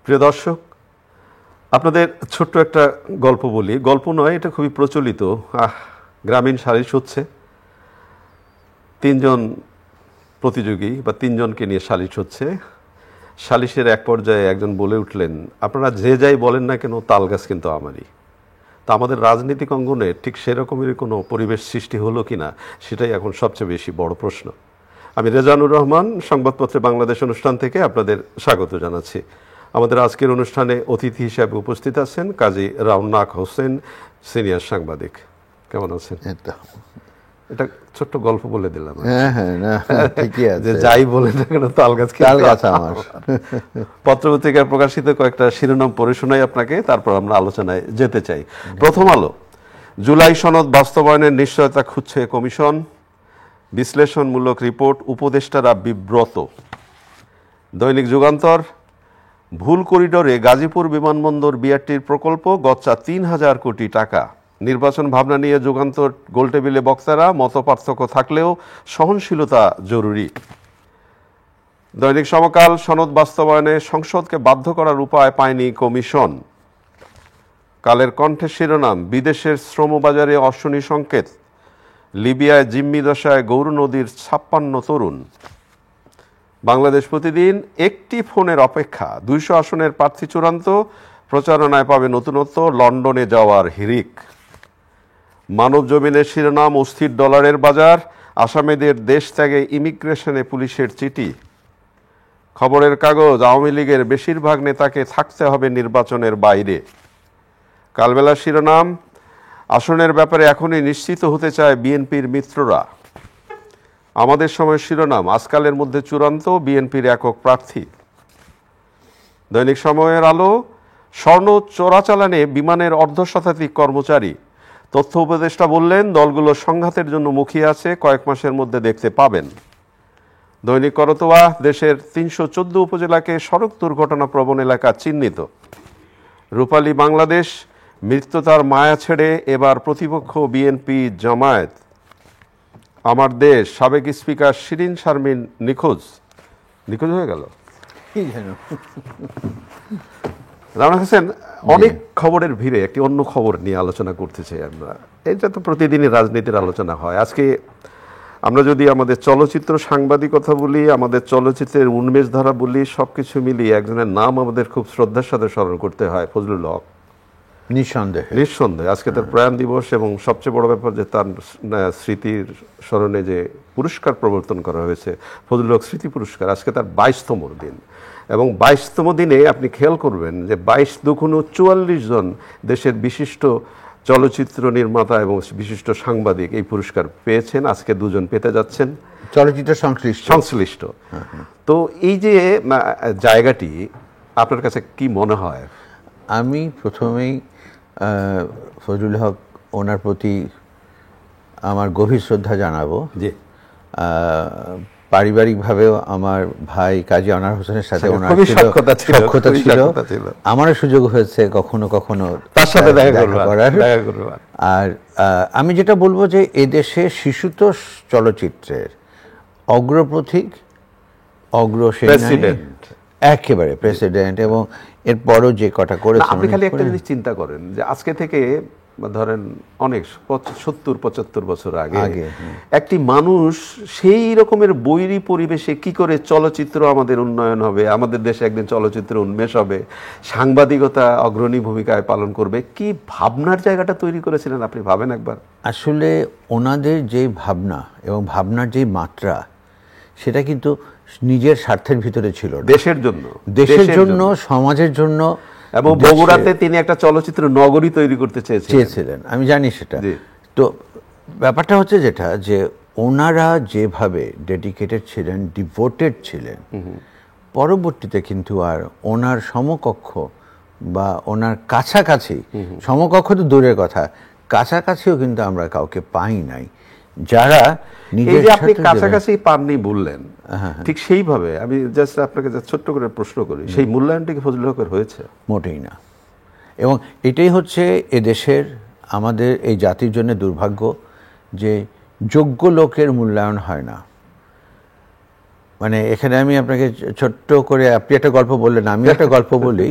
প্রিয় দর্শক, আপনাদের ছোট্ট একটা গল্প বলি। গল্প নয়, এটা খুবই প্রচলিত। গ্রামীণ সালিশ হচ্ছে, তিনজন প্রতিযোগী বা তিনজনকে নিয়ে সালিশ হচ্ছে। সালিশের এক পর্যায়ে একজন বলে উঠলেন, আপনারা যে যাই বলেন না কেন, তাল গাছ কিন্তু আমারই। তা আমাদের রাজনৈতিক অঙ্গনে ঠিক সেরকমেরই কোনো পরিবেশ সৃষ্টি হলো কি না, সেটাই এখন সবচেয়ে বেশি বড় প্রশ্ন। আমি রেজানুর রহমান, সংবাদপত্রে বাংলাদেশ অনুষ্ঠান থেকে আপনাদের স্বাগত জানাচ্ছি। আমাদের আজকের অনুষ্ঠানে অতিথি হিসাবে উপস্থিত আছেন কাজী রাউনাক হোসেন, সিনিয়র সাংবাদিক। কেমন আছেন? এটা ছোট্ট গল্প বলে দিলাম। যে যাই বলে না কেন, তাল গাছ আমার। পত্রপত্রিকায় প্রকাশিত কয়েকটা শিরোনাম পড়ে শোনাই আপনাকে, তারপর আমরা আলোচনায় যেতে চাই। প্রথম আলো, জুলাই সনদ বাস্তবায়নের নিশ্চয়তা খুঁজছে কমিশন, বিশ্লেষণমূলক রিপোর্ট, উপদেষ্টারা বিব্রত। দৈনিক যুগান্তর, ভুল করিডোরে গাজীপুর বিমানবন্দর বিআরটির প্রকল্প, গচ্চা ৩,০০০ কোটি টাকা। নির্বাচন ভাবনা নিয়ে যুগান্তর গোলটেবিলে বক্তারা, মতপার্থক্য থাকলেও সহনশীলতা জরুরি। দৈনিক সমকাল, সনদ বাস্তবায়নে সংসদকে বাধ্য করার উপায় পায়নি কমিশন। কালের কণ্ঠের শিরোনাম, বিদেশের শ্রমবাজারে অশনি সংকেত, লিবিয়ায় জিম্মি দশায় গৌর নদীর ৫৬ তরুণ। বাংলাদেশ প্রতিদিন, একটি ফোনের অপেক্ষা, ২০০ আসনের প্রার্থী চূড়ান্ত, প্রচারণায় পাবে নতুনত্ব, লন্ডনে যাওয়ার হিড়িক। মানব জমিনের শিরোনাম, অস্থির ডলারের বাজার, আসামিদের দেশ ত্যাগে ইমিগ্রেশনে পুলিশের চিঠি। খবরের কাগজ, আওয়ামী লীগের বেশিরভাগ নেতাকে থাকতে হবে নির্বাচনের বাইরে। কালবেলার শিরোনাম, আসনের ব্যাপারে এখনই নিশ্চিত হতে চায় বিএনপির মিত্ররা। আমাদের সময় শিরোনাম, আজকালের মধ্যে চূড়ান্ত বিএনপির একক প্রার্থী। দৈনিক সময়ের আলো, স্বর্ণ চোরাচালানে বিমানের অর্ধশতাধিক কর্মচারী। তথ্য উপদেষ্টা বললেন, দলগুলো সংঘাতের জন্য মুখিয়ে আছে, কয়েক মাসের মধ্যে দেখতে পাবেন। দৈনিক করতোয়া, দেশের ৩১৪ উপজেলাকে সড়ক দুর্ঘটনা প্রবণ এলাকা চিহ্নিত। রূপালী বাংলাদেশ, মৃত্যুতার মায়া ছেড়ে এবার প্রতিপক্ষ বিএনপি জামায়াত। আমার দেশ, সাবেক স্পিকার শিরীন শারমিন নিখোঁজ হয়ে গেল। রাউনাক হোসেন, অনেক খবরের ভিড়ে একটি অন্য খবর নিয়ে আলোচনা করতে চাই আমরা। এটা তো প্রতিদিনই রাজনীতির আলোচনা হয়। আজকে আমরা যদি আমাদের চলচ্চিত্র সাংবাদিকতা বলি, আমাদের চলচ্চিত্রের উন্মেষ ধারা বলি, সবকিছু মিলিয়ে একজনের নাম আমাদের খুব শ্রদ্ধার সাথে স্মরণ করতে হয়, ফজলুল হক। নিঃসন্দেহে আজকে তার প্রয়াণ দিবস, এবং সবচেয়ে বড় ব্যাপার যে তার স্মৃতির স্মরণে যে পুরস্কার প্রবর্তন করা হয়েছে, ফজলুল হক স্মৃতি পুরস্কার, আজকে তার 22তম দিন। এবং 22তম দিনে আপনি খেয়াল করবেন যে 22 দুগুণ 44 জন দেশের বিশিষ্ট চলচ্চিত্র নির্মাতা এবং বিশিষ্ট সাংবাদিক এই পুরস্কার পেয়েছেন। আজকে দুজন পেতে যাচ্ছেন চলচ্চিত্র সংশ্লিষ্ট। তো এই যে জায়গাটি আপনার কাছে কি মনে হয়? আমি প্রথমেই ফজলুল হক ওনার প্রতি আমার গভীর শ্রদ্ধা জানাবো। জি। পারিবারিকভাবেও আমার ভাই কাজী আনোয়ার হোসেনের সাথে ওনার সখ্যতা ছিল। আমারও সুযোগ হয়েছে কখনো কখনো তার সাথে দেখা করার। আর আমি যেটা বলবো যে এদেশে শিশুতোষ চলচ্চিত্রের অগ্রপথিক, প্রেসিডেন্ট, একেবারে প্রেসিডেন্ট, এবং এরপরও যে কটা করেছে। আপনি খালি একটা জিনিস চিন্তা করেন যে আজকে থেকে ধরেন অনেক 70-75 বছর আগে একটি মানুষ সেই রকমের বৈরী পরিবেশে কি করে চলচ্চিত্র আমাদের উন্নয়ন হবে, আমাদের দেশে একদিন চলচ্চিত্র উন্মেষ হবে, সাংবাদিকতা অগ্রণী ভূমিকায় পালন করবে, কি ভাবনার জায়গাটা তৈরি করেছিলেন আপনি ভাবেন একবার। আসলে ওনাদের যে ভাবনা এবং ভাবনার যে মাত্রা, সেটা কিন্তু নিজের স্বার্থের ভিতরে ছিল, দেশের জন্য, সমাজের জন্য। এবং বগুড়াতে তিনি একটা চলচ্চিত্র নগরী তৈরি করতে চেয়েছিলেন, আমি জানি সেটা। তো ব্যাপারটা হচ্ছে যেটা, যে ওনারা যেভাবে ডেডিকেটেড ছিলেন, ডিভোটেড ছিলেন, পরবর্তীতে কিন্তু আর ওনার সমকক্ষ বা ওনার কাছাকাছি, সমকক্ষ তো দূরের কথা, কাছাকাছিও কিন্তু আমরা কাউকে পাই নাই যারা নিজের। আপনি কাছাকাছি পাননি বললেন, ঠিক সেইভাবে আমি জাস্ট আপনাকে ছোট্ট করে প্রশ্ন করি, সেই মূল্যায়নটা কি ফজলুল হকের হয়েছে? মোটেই না। এবং এটাই হচ্ছে এদেশের, আমাদের এই জাতির জন্য দুর্ভাগ্য যে যোগ্য লোকের মূল্যায়ন হয় না। মানে এখানে আমি আপনাকে ছোট্ট করে, আপনি একটা গল্প বললেন, আমি একটা গল্প বলি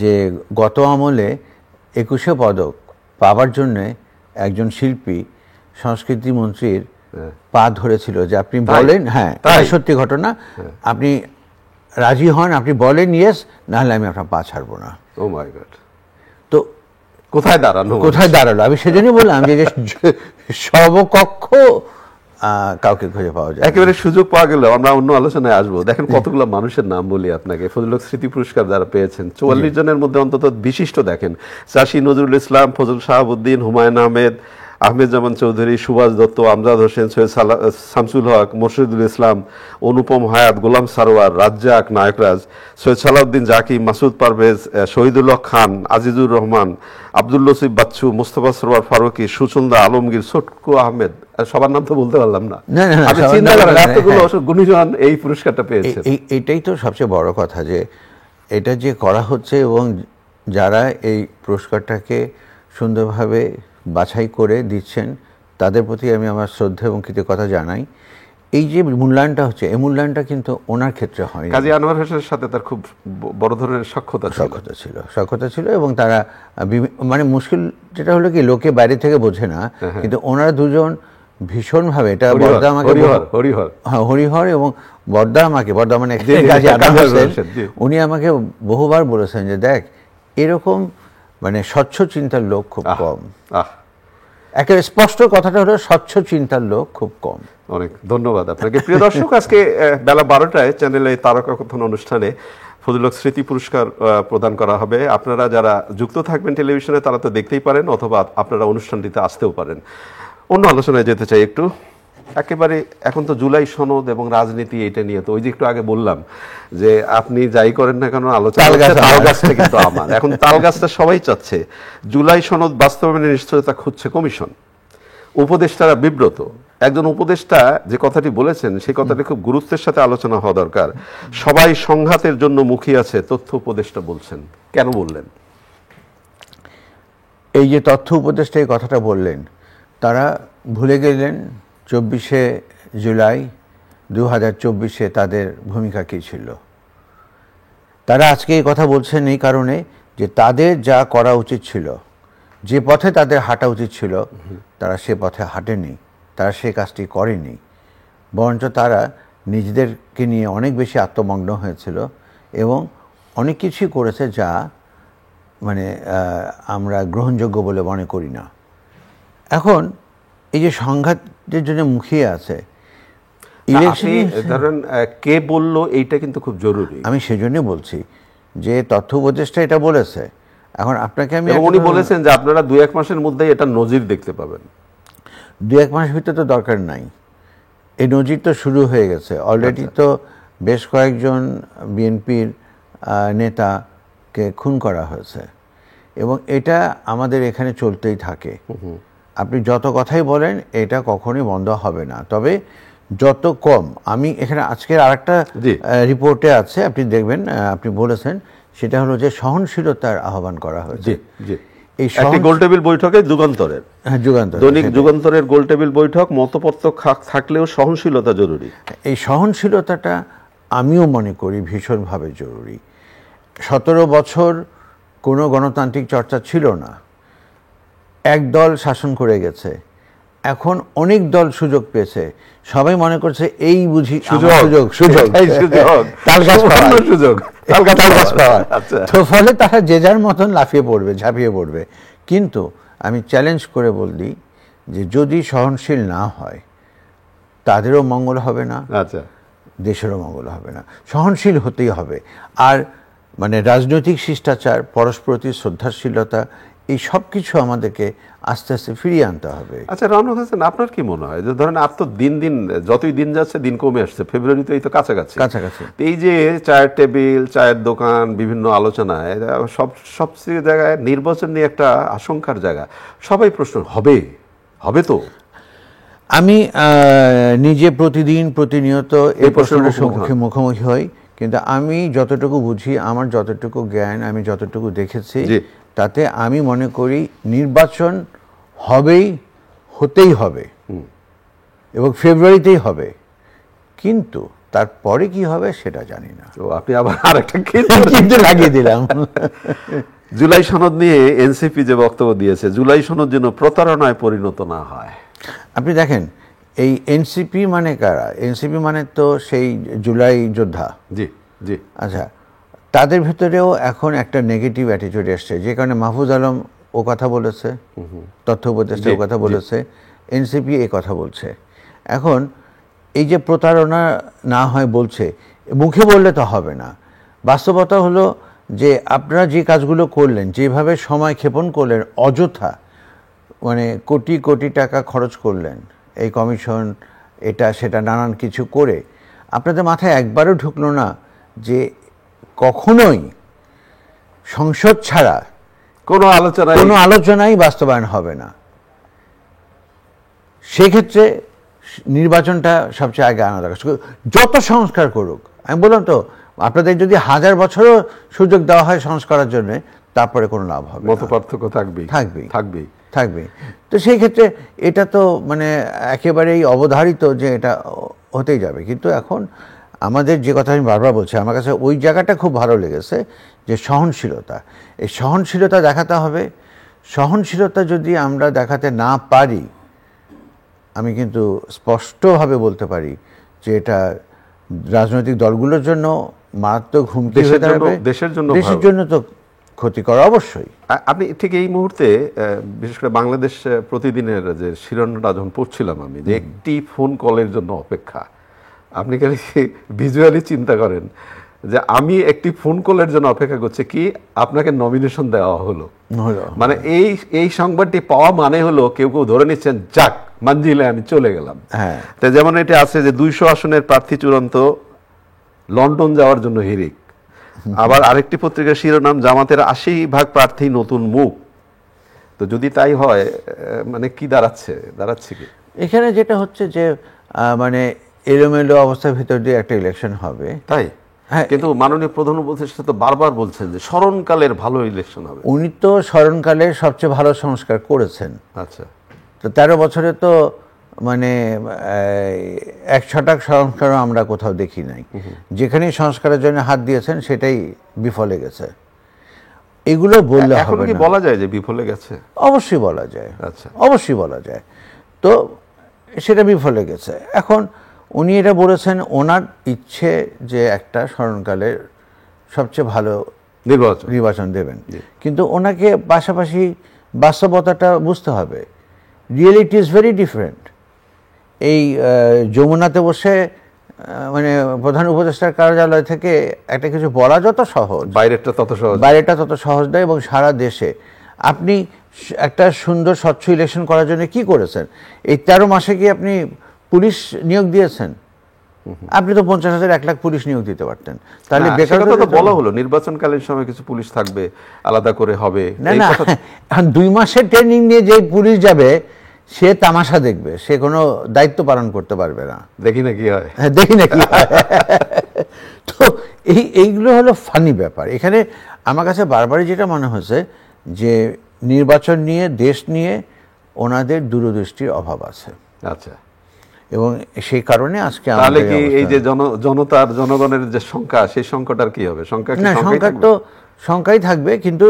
যে গত আমলে 21শে পদক পাওয়ার জন্য একজন শিল্পী সংস্কৃতি মন্ত্রীর পা ধরেছিল যে আপনি বলেন, হ্যাঁ সত্যি ঘটনা, আপনি রাজি হন, আপনি বলেন ইয়েস, নাহলে আমি আপনার পা ছাড়বো না। ও মাই গড। তো কোথায় দাঁড়ালো? আমি সেজন্যই বললাম যে সমকক্ষ কাউকে খুঁজে পাওয়া যায়। একেবারে সুযোগ পাওয়া গেল আমরা অন্য আলোচনায় আসবো। দেখেন কতগুলো মানুষের নাম বলি আপনাকে, ফজলুল হক স্মৃতি পুরস্কার যারা পেয়েছেন 44 জনের মধ্যে অন্তত বিশিষ্ট দেখেন, চাষী নজরুল ইসলাম, ফজল শাহাবুদ্দিন, হুমায়ুন আহমেদ জামান চৌধুরী, সুভাষ দত্ত, আমজাদ হোসেন, সৈয়দ শামসুল হক, মোর্শেদুল ইসলাম, অনুপম হায়াত, গোলাম সারোয়ার, রাজ্জাক, নায়করাজ, সৈয়দ সালাউদ্দিন জাকি, মাসুদ পারভেজ, শহীদুল হক খান, আজিজুর রহমান, আব্দুল লতিফ বাচ্চু, মোস্তফা সরোয়ার ফারুকী, সুচন্দা আলমগীর, সটকু আহমেদ, সবার নাম তো বলতে পারলাম না। আপনি চিন্তা করেন এতগুলো গুণীজন এই পুরস্কারটা পেয়েছে। এইটাই তো সবচেয়ে বড় কথা, যে এটা যে করা হচ্ছে এবং যারা এই পুরস্কারটাকে সুন্দরভাবে বাছাই করে দিচ্ছেন তাদের প্রতি আমি আমার শ্রদ্ধা এবং কৃতজ্ঞতা জানাই। এই যে মূল্যায়নটা হচ্ছে, এই মূল্যায়নটা কিন্তু ওনার ক্ষেত্রে হয়। কাজী আনোয়ার হোসেনের সাথে তার খুব বড় ধরনের সখ্যতা ছিল এবং তারা মানে মুশকিল যেটা হলো কি, লোকে বাইরে থেকে বোঝে না, কিন্তু ওনারা দুজন ভীষণভাবে, এটা বর্দা আমাকে, হরিহর এবং বর্দা মানে কাজী আনোয়ার হোসেন, উনি আমাকে বহুবার বলেছেন যে দেখ, এরকম মানে স্বচ্ছ চিন্তার লোক খুব কম। একেবারে স্পষ্ট কথাটা হলো, স্বচ্ছ চিন্তার লোক খুব কম। অনেক ধন্যবাদ আপনাকে। প্রিয় দর্শক, আজকে বেলা 12টায় চ্যানেলে তারকা কথন অনুষ্ঠানে ফজলুল হক স্মৃতি পুরস্কার প্রদান করা হবে। আপনারা যারা যুক্ত থাকবেন টেলিভিশনে তারা তো দেখতেই পারেন, অথবা আপনারা অনুষ্ঠানটিতে আসতেও পারেন। অন্য আলোচনায় যেতে চাই একটু। একেবারে এখন তো জুলাই সনদ এবং রাজনীতি, এটা নিয়ে তো ওই যে একটু আগে বললাম যে আপনি যাই করেন না কেন আলোচনা, তাল গাছটা কিন্তু আমার। এখন তাল গাছটা সবাই চাচ্ছে। জুলাই সনদ বাস্তবায়নের নিশ্চয়তা খুঁজছে কমিশন, উপদেষ্টারা বিব্রত। একজন উপদেষ্টা যে কথাটি বলেছেন সেই কথাটি খুব গুরুত্বের সাথে আলোচনা হওয়া দরকার। সবাই সংঘাতের জন্য মুখিয়ে আছে, তথ্য উপদেষ্টা বলছেন। কেন বললেন? এই যে তথ্য উপদেষ্টা এই কথাটা বললেন, তারা ভুলে গেলেন 24শে জুলাই 2024-এ তাদের ভূমিকা কী ছিল। তারা আজকে এই কথা বলছেন এই কারণে যে তাদের যা করা উচিত ছিল, যে পথে তাদের হাঁটা উচিত ছিল, তারা সে পথে হাঁটেনি, তারা সে কাজটি করেনি। বরঞ্চ তারা নিজেদেরকে নিয়ে অনেক বেশি আত্মমগ্ন হয়েছিল এবং অনেক কিছুই করেছে যা মানে আমরা গ্রহণযোগ্য বলে মনে করি না। এখন এই যে সংঘাতের জন্য মুখিয়ে আছে, ধরেন কে বলল এইটা কিন্তু খুব জরুরি। আমি সেজন্য বলছি যে তথ্য উপদেষ্টা এটা বলেছে। এখন আপনাকে আমি, উনি বলেছেন যে আপনারা 2-1 মাসের মধ্যেই এটা নজির দেখতে পাবেন। 2-1 মাস ভিতরে তো দরকার নাই, এই নজির তো শুরু হয়ে গেছে অলরেডি। তো বেশ কয়েকজন বিএনপির নেতাকে খুন করা হয়েছে এবং এটা আমাদের এখানে চলতেই থাকে। আপনি যত কথাই বলেন এটা কখনোই বন্ধ হবে না। তবে যত কম, আমি এখানে আজকের আরেকটা রিপোর্টে আছে, আপনি দেখবেন, আপনি বলেছেন, সেটা হলো যে সহনশীলতার আহ্বান করা হয়েছে। এই গোলটেবিল বৈঠকে যুগান্তরের, দৈনিক যুগান্তরের গোলটেবিল বৈঠক, মতপার্থক্য থাকলেও সহনশীলতা জরুরি। এই সহনশীলতাটা আমিও মনে করি ভীষণভাবে জরুরি। 17 বছর কোনো গণতান্ত্রিক চর্চা ছিল না, এক দল শাসন করে গেছে, এখন অনেক দল সুযোগ পেয়েছে, সবাই মনে করছে এই বুঝি সুযোগ তো ফলে তারা যে যার মতন লাফিয়ে পড়বে, ঝাঁপিয়ে পড়বে। কিন্তু আমি চ্যালেঞ্জ করে বলি যে যদি সহনশীল না হয় তাদেরও মঙ্গল হবে না, দেশেরও মঙ্গল হবে না। সহনশীল হতেই হবে। আর মানে রাজনৈতিক শিষ্টাচার, পরস্পরতি শ্রদ্ধাশীলতা, এই সব কিছু আমাদেরকে আস্তে আস্তে ফিরিয়ে আনতে হবে। আচ্ছা রওনক হোসেন, আপনার কি মনে হয় যে ধরেন আর তো দিন দিন যতই দিন যাচ্ছে দিন কমে আসছে, ফেব্রুয়ারিতে এই তো কাছাকাছি, এই যে চায়ের টেবিল, চায়ের দোকান, বিভিন্ন আলোচনায় সবচেয়ে জায়গায় নির্বাচন নিয়ে একটা আশঙ্কার জায়গা, সবাই প্রশ্ন হবে তো। আমি নিজে প্রতিনিয়ত এই প্রশ্নের মুখোমুখি হই, কিন্তু আমি যতটুকু বুঝি, আমার যতটুকু জ্ঞান, আমি যতটুকু দেখেছি, তাতে আমি মনে করি নির্বাচন হতেই হবে এবং ফেব্রুয়ারিতেই হবে। কিন্তু তারপরে কি হবে সেটা জানি না। তো আপনি আবার আরেকটা কিন্তু লাগিয়ে দিলাম। জুলাই সনদ নিয়ে এনসিপি যে বক্তব্য দিয়েছে, জুলাই সনদ যেন প্রতারণায় পরিণত না হয়। আপনি দেখেন এই এনসিপি মানে কারা? এনসিপি মানে তো সেই জুলাই যোদ্ধা। জি জি। আচ্ছা, তাদের ভেতরেও এখন একটা নেগেটিভ অ্যাটিটিউড এসছে, যে কারণে মাহফুজ আলম ও কথা বলেছে, তথ্য উপদেষ্টা ও কথা বলেছে, এনসিপি এই কথা বলছে। এখন এই যে প্রতারণা না হয় বলছে, মুখে বললে তো হবে না। বাস্তবতা হলো যে আপনারা যে কাজগুলো করলেন, যেভাবে সময় ক্ষেপণ করলেন, অযথা মানে কোটি কোটি টাকা খরচ করলেন, এই কমিশন এটা সেটা নানান কিছু করে, আপনাদের মাথায় একবারও ঢুকলো না যে কখনোই সংসদ ছাড়া কোনো আলোচনাই বাস্তবায়ন হবে না। সেক্ষেত্রে নির্বাচনটা সবচেয়ে আগে আনা দরকার। যত সংস্কার করুক, আমি বললাম তো, আপনাদের যদি 1000 বছরও সুযোগ দেওয়া হয় সংস্কারের জন্য, তারপরে কোনো লাভ হবে না। মত পার্থক্য থাকবেই। তো সেই ক্ষেত্রে এটা তো মানে একেবারেই অবধারিত যে এটা হতেই যাবে। কিন্তু এখন আমাদের যে কথা আমি বারবার বলছি, আমার কাছে ওই জায়গাটা খুব ভালো লেগেছে, যে সহনশীলতা। এই সহনশীলতা দেখাতে হবে। সহনশীলতা যদি আমরা দেখাতে না পারি, আমি কিন্তু স্পষ্টভাবে বলতে পারি যে এটা রাজনৈতিক দলগুলোর জন্য মারাত্মক হুমকি হয়ে দাঁড়াবে, দেশের জন্য তো ক্ষতিকর অবশ্যই। আপনি ঠিক এই মুহূর্তে বিশেষ করে বাংলাদেশ প্রতিদিনের যে শিরোনামটা যখন পড়ছিলাম আমি, যে একটি ফোন কলের জন্য অপেক্ষা, আপনি খালি ভিজুয়ালি চিন্তা করেন যে আমি একটি ফোন কলের জন্য অপেক্ষা করছি, কি আপনাকে নমিনেশন দেওয়া হলো। মানে এই সংবাদটি পাওয়া মানে হলো কেউ ধরে নিচ্ছেন, যাক মানজিলে আমি চলে গেলাম। তো যেমন এটা আছে যে 200 আসনের প্রার্থী চূড়ান্ত, লন্ডন যাওয়ার জন্য হিরিক। আবার আরেকটি পত্রিকার শিরোনাম, জামাতের 80% প্রার্থী নতুন মুখ। তো যদি তাই হয়, মানে কি দাঁড়াচ্ছে কি এখানে? যেটা হচ্ছে যে মানে এলোমেলো অবস্থার ভিতর দিয়ে একটা ইলেকশন হবে, তাই। হ্যাঁ, কিন্তু মাননীয় প্রধান উপদেষ্টা তো বারবার বলছেন যে স্মরণকালের ভালো ইলেকশন হবে। উনি তো স্মরণকালের সবচেয়ে ভালো সংস্কার করেছেন। আচ্ছা, তো 13 বছরে তো মানে 100% সংস্কারও আমরা কোথাও দেখি নাই। যেখানেই সংস্কারের জন্য হাত দিয়েছেন সেটাই বিফলে গেছে। এগুলো বললে এখন কি বলা যায় যে বিফলে গেছে? অবশ্যই বলা যায়। আচ্ছা, অবশ্যই বলা যায়। তো সেটা বিফলে গেছে। এখন উনি এটা বলেছেন, ওনার ইচ্ছে যে একটা স্মরণকালের সবচেয়ে ভালো নির্বাচন দেবেন, কিন্তু ওনাকে পাশাপাশি বাস্তবতাটা বুঝতে হবে। Reality is very different. এই যমুনাতে বসে মানে প্রধান উপদেষ্টার কার্যালয় থেকে একটা কিছু বলা যত সহজ, বাইরেটা তত সহজ নয়। এবং সারা দেশে আপনি একটা সুন্দর স্বচ্ছ ইলেকশন করার জন্য কি করেছেন? এই 13 মাসে কি আপনি পুলিশ নিয়োগ দিয়েছেন? আপনি তো 50,000 1 লাখ পুলিশ নিয়োগ দিতে পারতেন। তাহলে বেকার তো বলা হলো নির্বাচনকালীন সময় কিছু পুলিশ থাকবে, আলাদা করে হবে। না, 2 মাসের ট্রেনিং নিয়ে যে পুলিশ যাবে সে তামাশা দেখবে, সে কোনো দায়িত্ব পালন করতে পারবে না। দেখি না কি হয়। তো এইগুলো হলো ফানি ব্যাপার। এখানে আমার কাছে বারবারই যেটা মনে হচ্ছে যে নির্বাচন নিয়ে, দেশ নিয়ে ওনাদের দূরদৃষ্টির অভাব আছে। আচ্ছা। এবং সেই কারণে আজকে তাহলে কি এই যে জনগণের যে সংখ্যা, সেই সংখ্যাটার কি হবে? সংখ্যা তো সংখ্যাই থাকবে, কিন্তু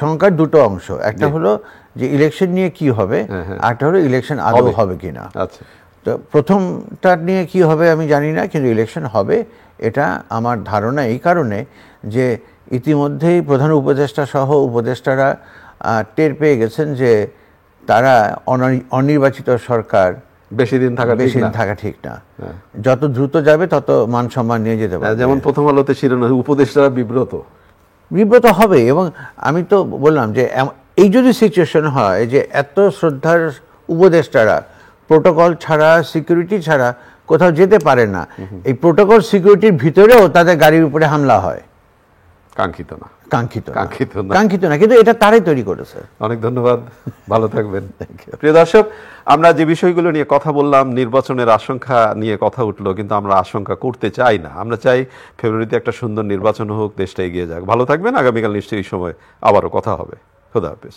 সংখ্যার দুটো অংশ। একটা হলো যে ইলেকশন নিয়ে কি হবে, আরেকটা হলো ইলেকশন আদৌ হবে কিনা। আচ্ছা। তো প্রথমটা নিয়ে কি হবে আমি জানি না, কিন্তু ইলেকশন হবে এটা আমার ধারণা। এই কারণে যে ইতিমধ্যেই প্রধান উপদেষ্টা সহ উপদেষ্টারা টের পেয়ে গেছেন যে তারা অনির্বাচিত সরকার বেশি দিন থাকা ঠিক না। যত দ্রুত যাবে তত মান সম্মান নিয়ে যেতে পারবে। যেমন প্রথম আলোতে শিরোনাম, উপদেষ্টারা বিব্রত হবে। এবং আমি তো বললাম যে এই যদি সিচুয়েশন হয় যে এত শ্রদ্ধার উপদেষ্টারা প্রোটোকল ছাড়া, সিকিউরিটি ছাড়া কোথাও যেতে পারে না, এই প্রোটোকল সিকিউরিটির ভিতরেও তাদের গাড়ির উপরে হামলা হয়, কাঙ্ক্ষিত না, কিন্তু এটা তারাই তৈরি করেছে। অনেক ধন্যবাদ, ভালো থাকবেন। প্রিয় দর্শক, আমরা যে বিষয়গুলো নিয়ে কথা বললাম, নির্বাচনের আশঙ্কা নিয়ে কথা উঠলো, কিন্তু আমরা আশঙ্কা করতে চাই না। আমরা চাই ফেব্রুয়ারিতে একটা সুন্দর নির্বাচন হোক, দেশটা এগিয়ে যাক। ভালো থাকবেন। আগামীকাল নিশ্চয়ই এই সময় আবারও কথা হবে। খোদা হাফেজ।